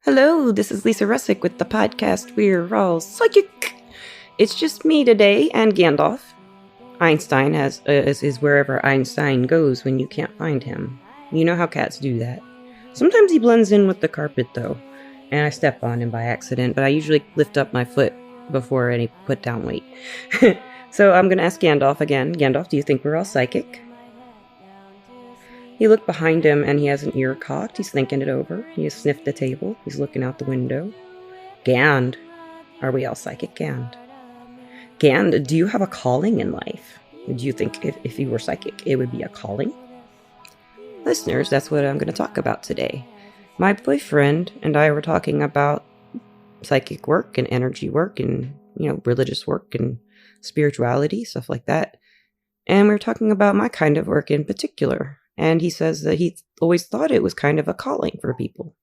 Hello, this is Lisa Russick with the podcast We're All Psychic. It's just me today and Gandalf. Einstein is wherever Einstein goes when you can't find him. You know how cats do that. Sometimes he blends in with the carpet though, and I step on him by accident, but I usually lift up my foot before any put down weight. So I'm going to ask Gandalf again. Gandalf, do you think we're all psychic? He looked behind him and he has an ear cocked. He's thinking it over. He has sniffed the table. He's looking out the window. Gand, are we all psychic, Gand? Gand, do you have a calling in life? Do you think if you were psychic, it would be a calling? Listeners, that's what I'm going to talk about today. My boyfriend and I were talking about psychic work and energy work and, religious work and spirituality, stuff like that. And we were talking about my kind of work in particular. And he says that he always thought it was kind of a calling for people.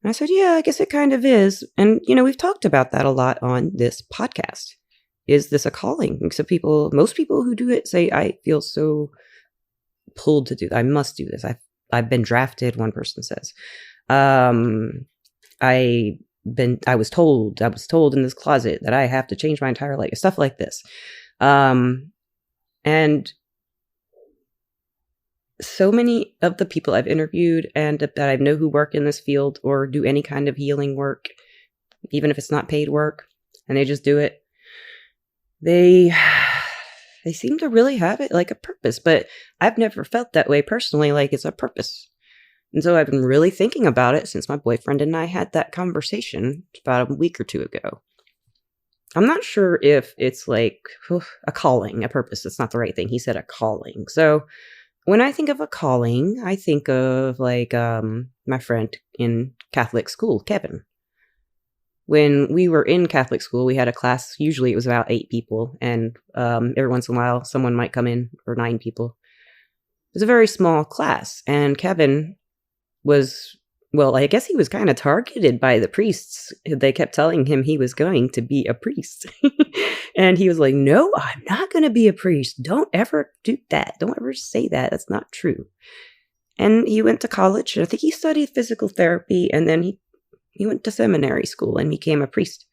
And I said, yeah, I guess it kind of is. And, we've talked about that a lot on this podcast. Is this a calling? So most people who do it say, I feel so pulled to do that. I must do this. I've been drafted, one person says. I was told in this closet that I have to change my entire life, stuff like this. And so many of the people I've interviewed and that I know who work in this field or do any kind of healing work, even if it's not paid work, and they just do it, they seem to really have it like a purpose. But I've never felt that way personally, like it's a purpose. And so I've been really thinking about it since my boyfriend and I had that conversation about a week or two ago. I'm not sure if it's like a calling, a purpose. That's not the right thing. He said a calling. So when I think of a calling, I think of like my friend in Catholic school, Kevin. When we were in Catholic school, we had a class. Usually it was about 8 people. And every once in a while, someone might come in for 9 people. It was a very small class. And Kevin was, I guess he was kind of targeted by the priests. They kept telling him he was going to be a priest. And he was like, no, I'm not going to be a priest. Don't ever do that. Don't ever say that. That's not true. And he went to college. I think he studied physical therapy. And then he went to seminary school and became a priest.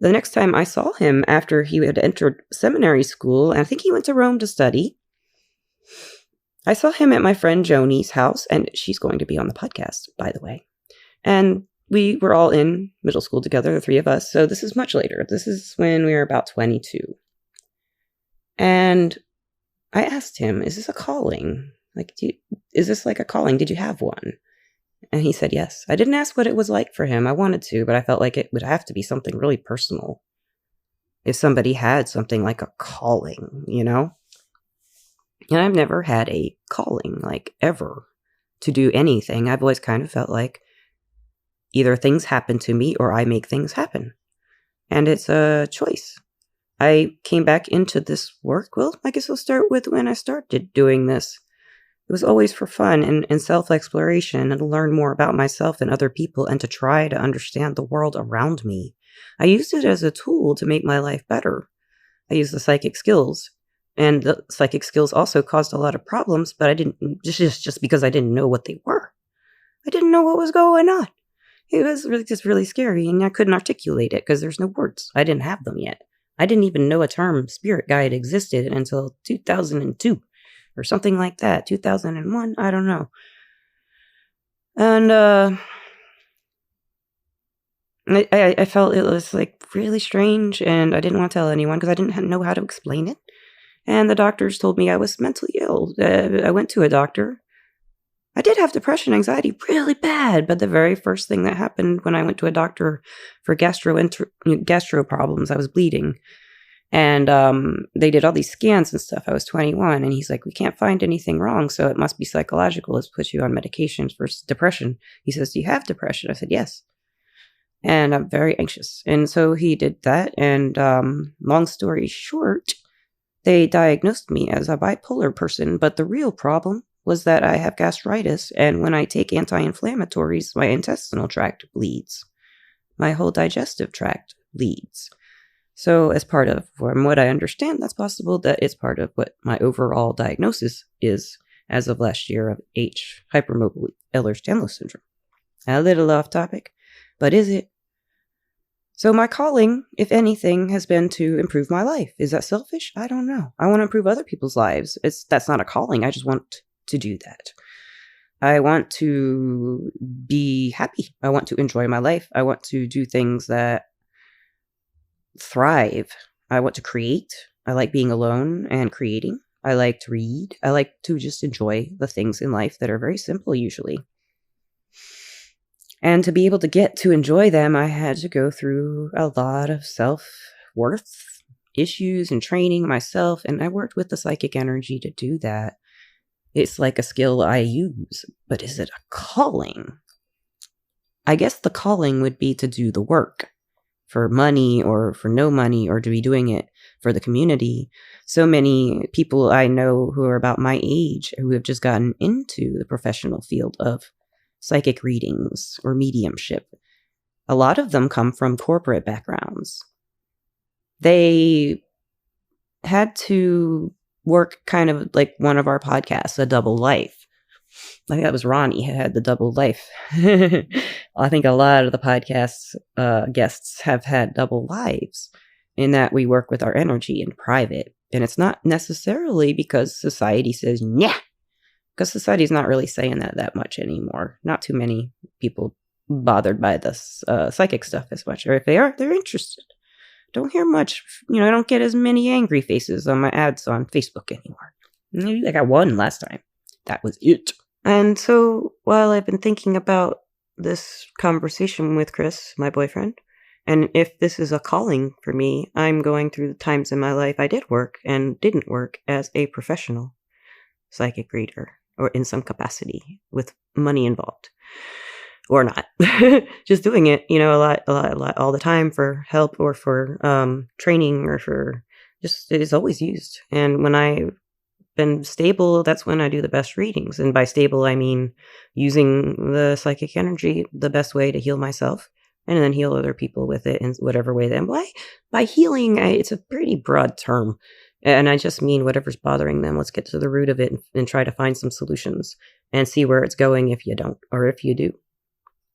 The next time I saw him after he had entered seminary school, and I think he went to Rome to study, I saw him at my friend Joni's house, and she's going to be on the podcast, by the way. And we were all in middle school together, the 3 of us. So this is much later. This is when we were about 22. And I asked him, is this a calling? Like, is this like a calling? Did you have one? And he said yes. I didn't ask what it was like for him. I wanted to, but I felt like it would have to be something really personal. If somebody had something like a calling, And I've never had a calling, like, ever, to do anything. I've always kind of felt like either things happen to me or I make things happen. And it's a choice. I came back into this work. Well, I guess I'll start with when I started doing this. It was always for fun and self-exploration and to learn more about myself and other people and to try to understand the world around me. I used it as a tool to make my life better. I used the psychic skills. And the psychic skills also caused a lot of problems, but I didn't, just because I didn't know what they were. I didn't know what was going on. It was really scary, and I couldn't articulate it because there's no words. I didn't have them yet. I didn't even know a term spirit guide existed until 2002 or something like that. 2001, I don't know. And I felt it was like really strange, and I didn't want to tell anyone because I didn't know how to explain it. And the doctors told me I was mentally ill. I went to a doctor. I did have depression, anxiety, really bad. But the very first thing that happened when I went to a doctor for gastro problems, I was bleeding. And they did all these scans and stuff. I was 21. And he's like, we can't find anything wrong. So it must be psychological. Let's put you on medications for depression. He says, do you have depression? I said, yes. And I'm very anxious. And so he did that. And long story short, they diagnosed me as a bipolar person, but the real problem was that I have gastritis, and when I take anti-inflammatories, my intestinal tract bleeds. My whole digestive tract bleeds. So as part of, from what I understand, that's possible that it's part of what my overall diagnosis is as of last year of hypermobile Ehlers-Danlos syndrome. A little off topic, but is it? So my calling, if anything, has been to improve my life. Is that selfish? I don't know. I want to improve other people's lives. That's not a calling. I just want to do that. I want to be happy. I want to enjoy my life. I want to do things that thrive. I want to create. I like being alone and creating. I like to read. I like to just enjoy the things in life that are very simple usually. And to be able to get to enjoy them, I had to go through a lot of self-worth issues and training myself. And I worked with the psychic energy to do that. It's like a skill I use, but is it a calling? I guess the calling would be to do the work for money or for no money, or to be doing it for the community. So many people I know who are about my age who have just gotten into the professional field of psychic readings or mediumship. A lot of them come from corporate backgrounds. They had to work kind of like one of our podcasts, A Double Life. I think that was Ronnie who had the double life. I think a lot of the podcast's guests have had double lives in that we work with our energy in private. And it's not necessarily because society says, yeah, because society's not really saying that much anymore. Not too many people bothered by this psychic stuff as much. Or if they are, they're interested. Don't hear much, I don't get as many angry faces on my ads on Facebook anymore. Maybe I got one last time. That was it. And so while I've been thinking about this conversation with Chris, my boyfriend, and if this is a calling for me, I'm going through the times in my life I did work and didn't work as a professional psychic reader, or in some capacity with money involved. Or not. Just doing it, a lot, all the time for help or for training or for just, it is always used. And when I've been stable, that's when I do the best readings. And by stable, I mean using the psychic energy the best way to heal myself and then heal other people with it in whatever way. Then by healing, it's a pretty broad term. And I just mean whatever's bothering them. Let's get to the root of it and try to find some solutions and see where it's going if you don't, or if you do.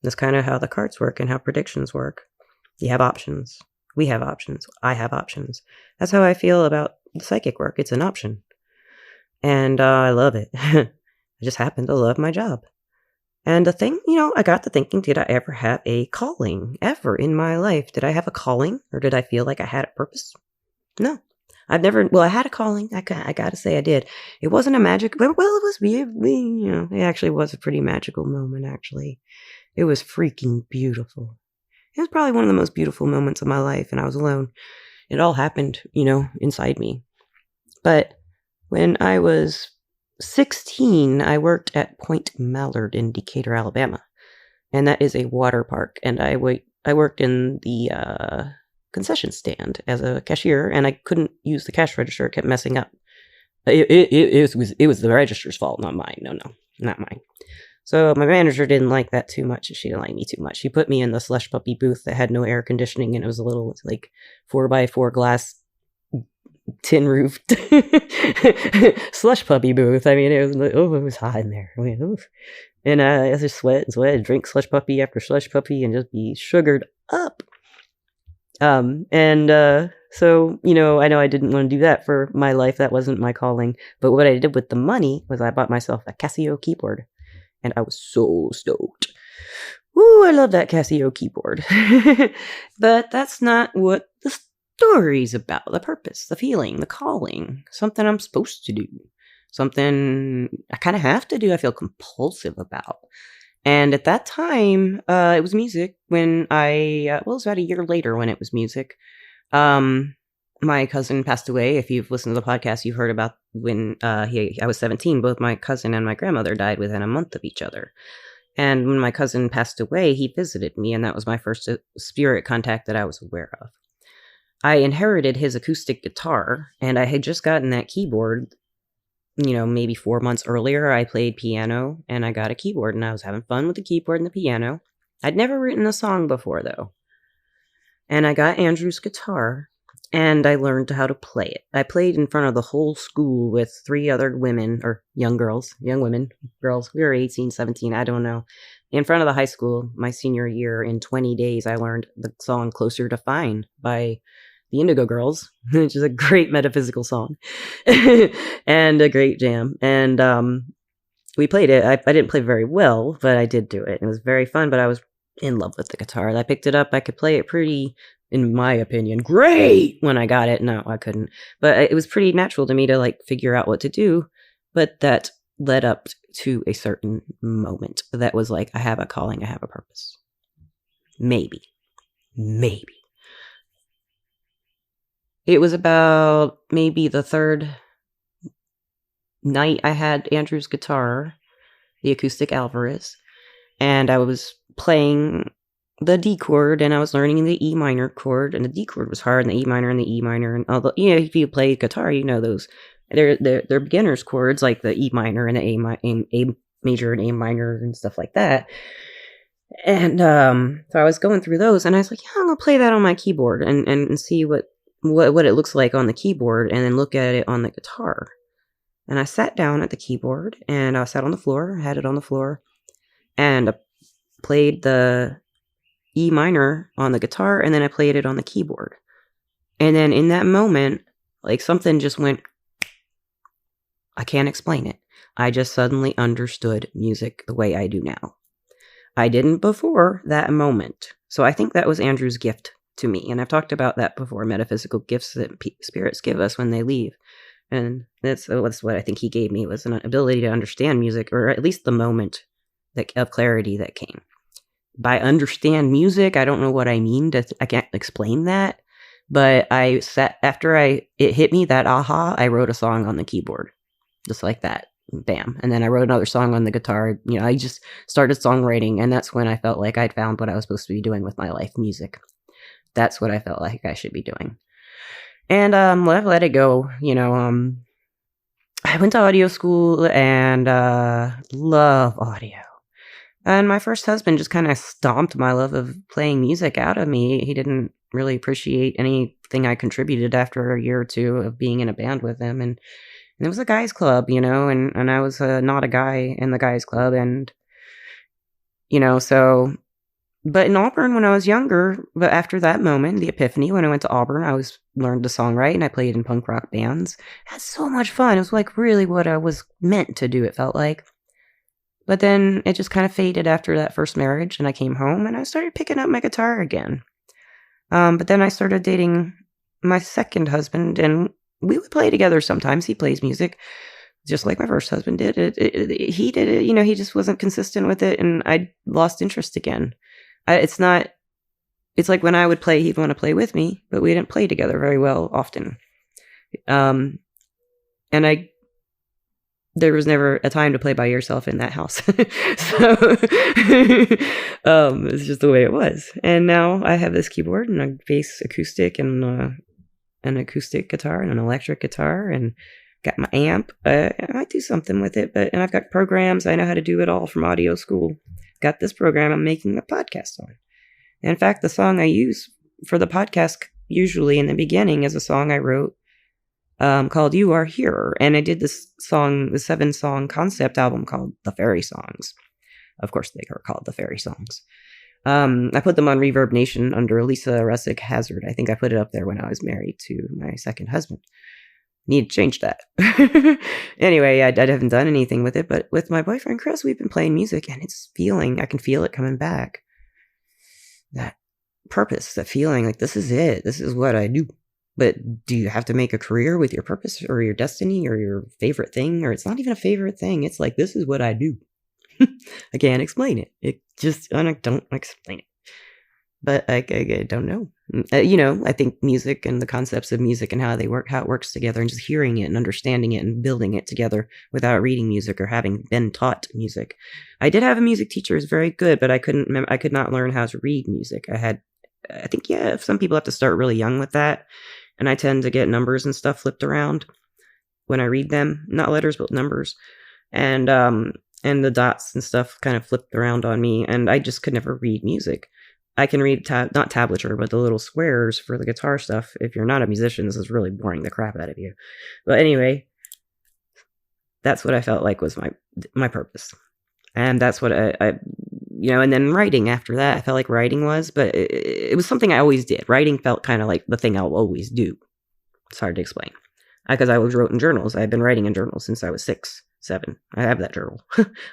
That's kind of how the cards work and how predictions work. You have options. We have options. I have options. That's how I feel about the psychic work. It's an option. And I love it. I just happen to love my job. And the thing, I got to thinking, did I ever have a calling ever in my life? Did I have a calling, or did I feel like I had a purpose? No. I've never, I had a calling. I got to say I did. It wasn't a magic, well, it was, it actually was a pretty magical moment, actually. It was freaking beautiful. It was probably one of the most beautiful moments of my life, and I was alone. It all happened, inside me. But when I was 16, I worked at Point Mallard in Decatur, Alabama. And that is a water park. And I worked in the concession stand as a cashier, and I couldn't use the cash register. It kept messing up. It was the register's fault, not mine. No, not mine. So my manager didn't like that too much. She didn't like me too much. She put me in the slush puppy booth that had no air conditioning, and it was a little 4x4 glass tin roofed slush puppy booth. I mean, it was it was hot in there. I mean, oof. And I just sweat, drink slush puppy after slush puppy, and just be sugared up. So I know I didn't want to do that for my life. That wasn't my calling. But what I did with the money was I bought myself a Casio keyboard. And I was so stoked. Ooh, I love that Casio keyboard. But that's not what the story's about. The purpose, the feeling, the calling. Something I'm supposed to do. Something I kind of have to do. I feel compulsive about. And at that time, it was music. When it was about a year later when it was music. My cousin passed away. If you've listened to the podcast, you've heard about when I was 17. Both my cousin and my grandmother died within a month of each other. And when my cousin passed away, he visited me, and that was my first spirit contact that I was aware of. I inherited his acoustic guitar, and I had just gotten that keyboard, maybe 4 months earlier. I played piano, and I got a keyboard, and I was having fun with the keyboard and the piano. I'd never written a song before, though. And I got Andrew's guitar, and I learned how to play it. I played in front of the whole school with 3 other women, or young women, girls. We were 18, 17, I don't know. in front of the high school, my senior year, in 20 days, I learned the song Closer to Fine by the Indigo Girls, which is a great metaphysical song and a great jam. And we played it. I didn't play very well, but I did do it. It was very fun, but I was in love with the guitar. I picked it up. I could play it pretty, in my opinion, great when I got it. No, I couldn't. But it was pretty natural to me to like figure out what to do. But that led up to a certain moment that was like, I have a calling, I have a purpose. Maybe. It was about maybe the third night I had Andrew's guitar, the acoustic Alvarez, and I was playing the D chord, and I was learning the E minor chord, and the D chord was hard, and the E minor and the E minor, and although, you know, if you play guitar, you know those. They're beginners chords, like the E minor and the A major and A minor and stuff like that. And so I was going through those, and I was like, yeah, I'm gonna play that on my keyboard and see what it looks like on the keyboard, and then look at it on the guitar. And I sat down at the keyboard, and I sat on the floor, had it on the floor, and I played the E minor on the guitar, and then I played it on the keyboard. And then in that moment, like something just went, I can't explain it. I just suddenly understood music the way I do now. I didn't before that moment. So I think that was Andrew's gift to me. And I've talked about that before, metaphysical gifts that spirits give us when they leave. And that's what I think he gave me, was an ability to understand music, or at least the moment of clarity that came. By understand music, I don't know what I mean. I can't explain that. But I sat, after it hit me, that aha, I wrote a song on the keyboard. Just like that. Bam. And then I wrote another song on the guitar. You know, I just started songwriting, and that's when I felt like I'd found what I was supposed to be doing with my life, music. That's what I felt like I should be doing. And I've let it go. You know, I went to audio school and love audio. And my first husband just kind of stomped my love of playing music out of me. He didn't really appreciate anything I contributed after a year or two of being in a band with him. And it was a guys club, you know, and I was not a guy in the guys club. And, you know, so, but in Auburn when I was younger, but after that moment, the epiphany, when I went to Auburn, I learned to songwrite, and I played in punk rock bands. I had so much fun. It was like really what I was meant to do, it felt like. But then it just kind of faded after that first marriage, and I came home and I started picking up my guitar again. But then I started dating my second husband, and we would play together sometimes. He plays music, just like my first husband did. He did it, you know, he just wasn't consistent with it, and I lost interest again. It's like when I would play, he'd want to play with me, but we didn't play together very well often. And there was never a time to play by yourself in that house. So it's just the way it was. And now I have this keyboard and a bass acoustic and an acoustic guitar and an electric guitar, and got my amp. I do something with it, and I've got programs. I know how to do it all from audio school. Got this program I'm making a podcast on. In fact, the song I use for the podcast usually in the beginning is a song I wrote called You Are Here. And I did this song, the 7-song concept album called The Fairy Songs. Of course, they are called The Fairy Songs. I put them on ReverbNation under Lisa Russick Hazard. I think I put it up there when I was married to my second husband. Need to change that. Anyway, I haven't done anything with it, but with my boyfriend Chris, we've been playing music, and I can feel it coming back. That purpose, that feeling like this is it. This is what I do. But do you have to make a career with your purpose or your destiny or your favorite thing? Or it's not even a favorite thing. It's like, this is what I do. I can't explain it. I don't explain it. But I don't know. You know, I think music and the concepts of music and how it works together, and just hearing it and understanding it and building it together without reading music or having been taught music. I did have a music teacher who was very good, but I could not learn how to read music. I think some people have to start really young with that. And I tend to get numbers and stuff flipped around when I read them. Not letters, but numbers. And the dots and stuff kind of flipped around on me. And I just could never read music. I can read, not tablature, but the little squares for the guitar stuff. If you're not a musician, this is really boring the crap out of you. But anyway, that's what I felt like was my purpose. And that's what and then writing after that. I felt like writing was, but it was something I always did. Writing felt kind of like the thing I'll always do. It's hard to explain. Because I always wrote in journals. I've been writing in journals since I was 6, 7. I have that journal.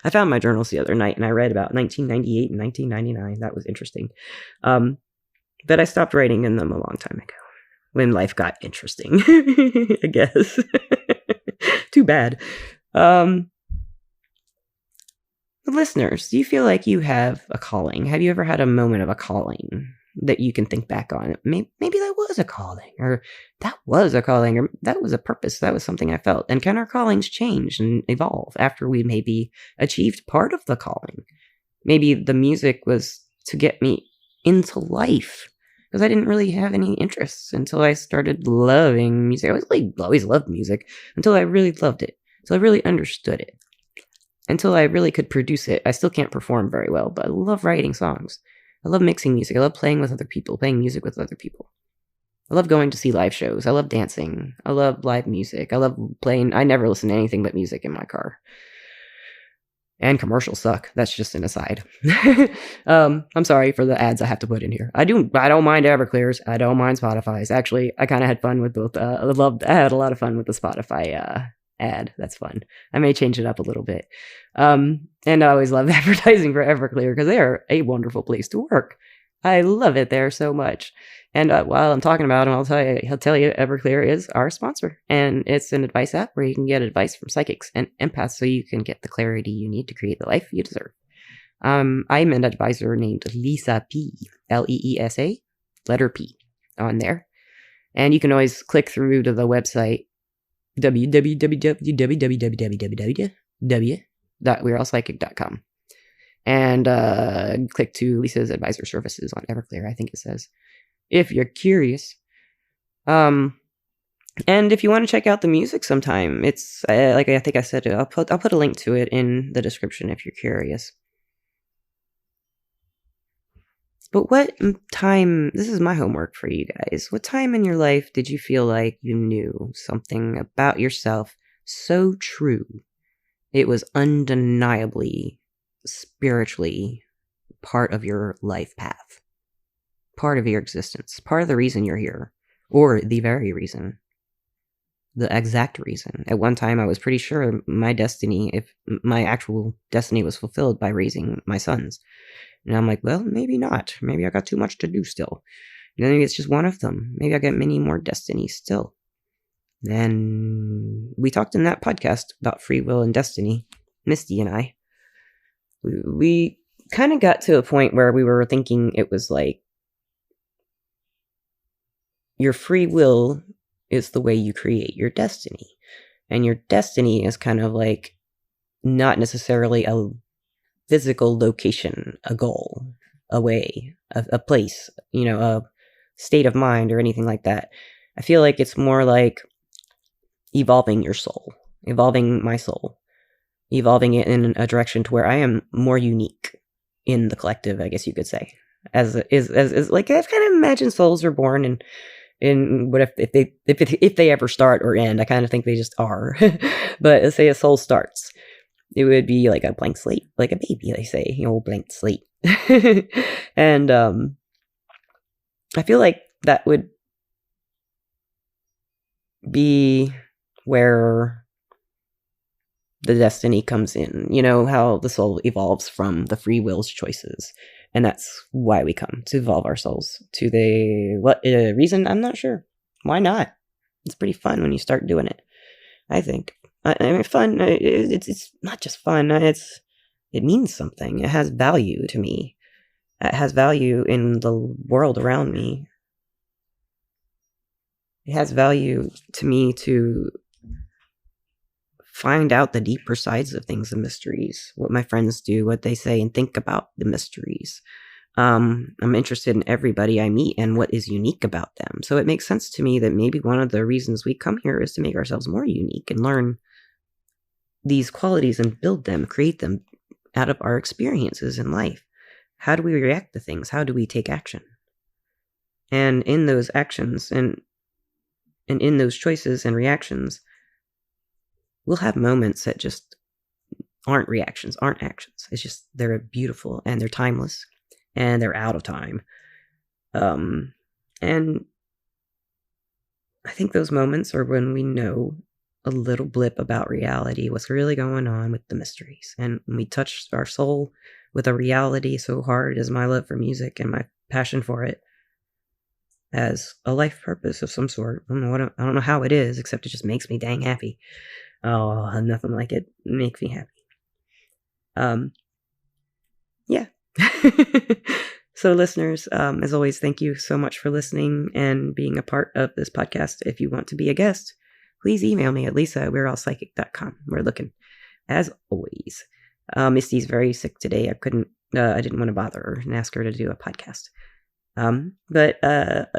I found my journals the other night, and I read about 1998 and 1999. That was interesting. But I stopped writing in them a long time ago, when life got interesting, I guess. Too bad. Listeners, do you feel like you have a calling? Have you ever had a moment of a calling that you can think back on? Maybe that was a calling, or that was a calling, or that was a purpose. That was something I felt. And can our callings change and evolve after we maybe achieved part of the calling? Maybe the music was to get me into life, because I didn't really have any interests until I started loving music. I always loved music until I really loved it, until I really understood it, until I really could produce it. I still can't perform very well, but I love writing songs. I love mixing music. I love playing with other people, playing music with other people. I love going to see live shows. I love dancing. I love live music. I love playing. I never listen to anything but music in my car. And commercials suck. That's just an aside. I'm sorry for the ads I have to put in here. I don't mind Everclears. I don't mind Spotify's. Actually, I kind of had fun with both. I had a lot of fun with the Spotify ad. That's fun. I may change it up a little bit. And I always love advertising for Everclear because they are a wonderful place to work. I love it there so much. And while I'm talking about him, I'll tell you Everclear is our sponsor. And it's an advice app where you can get advice from psychics and empaths so you can get the clarity you need to create the life you deserve. I'm an advisor named Lisa P. Leesa, letter P, on there. And you can always click through to the website www.weareallpsychic.com and click to Lisa's advisor services on Everclear, I think it says, if you're curious. And if you want to check out the music sometime, it's like I think I said, I'll put a link to it in the description if you're curious. But what time, this is my homework for you guys. What time in your life did you feel like you knew something about yourself so true it was undeniably, spiritually part of your life path, part of your existence, part of the reason you're here, or the very reason, the exact reason? At one time, I was pretty sure my destiny, if my actual destiny was fulfilled by raising my sons. And I'm like, well, maybe not. Maybe I got too much to do still. Maybe it's just one of them. Maybe I got many more destinies still. Then we talked in that podcast about free will and destiny, Misty and I. We kind of got to a point where we were thinking it was like, your free will is the way you create your destiny. And your destiny is kind of like not necessarily a physical location, a goal, a way, a place, a state of mind or anything like that. I feel like it's more like evolving your soul, evolving my soul, evolving it in a direction to where I am more unique in the collective, I guess you could say. As like, I kind of imagine souls are born and in what if they ever start or end. I kind of think they just are. But let's say a soul starts, it would be like a blank slate, like a baby, they say, blank slate. And I feel like that would be where the destiny comes in. How the soul evolves from the free will's choices. And that's why we come, to evolve our souls. To what reason? I'm not sure. Why not? It's pretty fun when you start doing it, I think. I mean, fun, it's not just fun. It means something. It has value to me. It has value in the world around me. It has value to me to find out the deeper sides of things, the mysteries, what my friends do, what they say and think about the mysteries. I'm interested in everybody I meet and what is unique about them. So it makes sense to me that maybe one of the reasons we come here is to make ourselves more unique and learn these qualities and build them, create them out of our experiences in life. How do we react to things? How do we take action? And in those actions and in those choices and reactions, we'll have moments that just aren't reactions, aren't actions. It's just they're beautiful and they're timeless and they're out of time. And I think those moments are when we know a little blip about reality, what's really going on with the mysteries. And when we touch our soul with a reality so hard as my love for music and my passion for it as a life purpose of some sort. I don't know how it is, except it just makes me dang happy. Oh, nothing like it makes me happy. Yeah. So listeners, as always, thank you so much for listening and being a part of this podcast. If you want to be a guest, please email me at lisa@we'reallpsychic.com. We're looking, as always. Misty's very sick today. I didn't want to bother her and ask her to do a podcast. But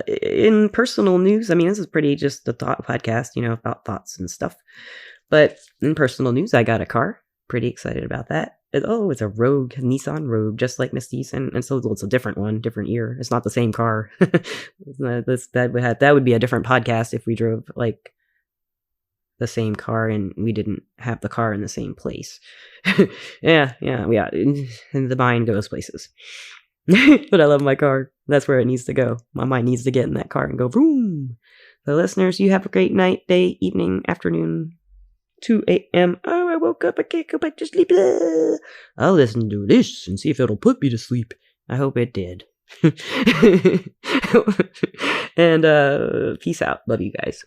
in personal news, I mean, this is pretty just a thought podcast, about thoughts and stuff. But in personal news, I got a car. Pretty excited about that. It's a Rogue, Nissan Rogue, just like Misty's, and so it's a different one, different year. It's not the same car. That would be a different podcast if we drove like the same car and we didn't have the car in the same place. yeah. And the mind goes places. But I love my car. That's where it needs to go. My mind needs to get in that car and go vroom. So listeners, you have a great night, day, evening, afternoon. 2 a.m. Oh, I woke up. I can't go back to sleep. I'll listen to this and see if it'll put me to sleep. I hope it did. And peace out. Love you guys.